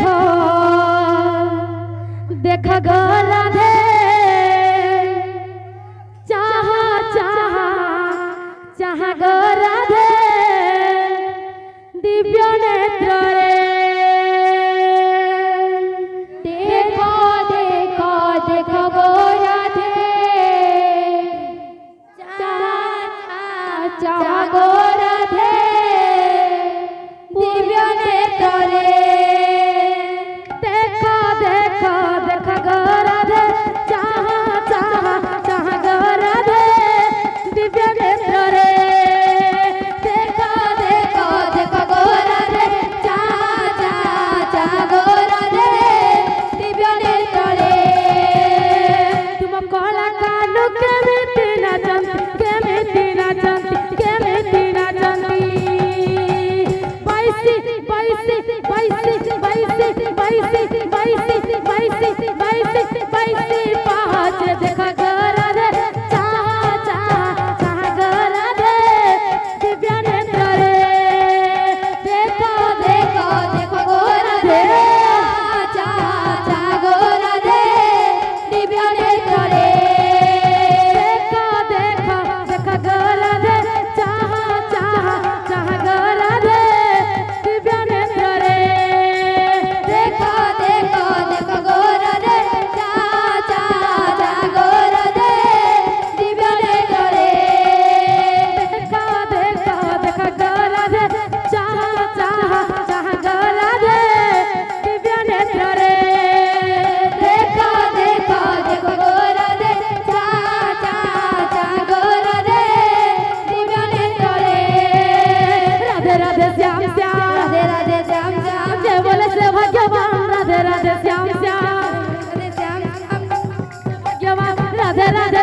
देखो देखो गो राधे चाहा चाहा चाहा गो राधे दिव्य नेत्र रे देखो देखो देखो गो राधे चाहा चाहा गो राधे दिव्य नेत्र रे देखो देखो देखो गो राधे चाहा चाहा चाहा गो राधे दिव्य नेत्र रे देखो देखो देखो गो राधे चाहा चाहा चाहा गो राधे दिव्य नेत्र रे तुम कला कानु केमिति नाचंती देखा गो राधे चाहा चाहा चाहा गो राधे दिव्य नेत्र रे देखो देखो देखो गो राधे चाहा चाहा गो राधे दिव्य नेत्र रे देखो देखो देखो गो राधे चाहा चाहा चाहा गो राधे दिव्य नेत्र रे देखो देखो देखो गो राधे चाहा चाहा चाहा गो राधे दिव्य नेत्र रे देखो देखो देखो गो राधे चाहा चाहा चाहा गो राधे दिव्य नेत्र रे देखो देखो देखो गो राधे चाहा चाहा चाहा गो राधे दिव्य नेत्र रे राधे राधे श्याम श्याम राधे राधे श्याम श्याम जय बोले श्री भगवान राधे राधे श्याम श्याम राधे श्याम भगवान राधे राधे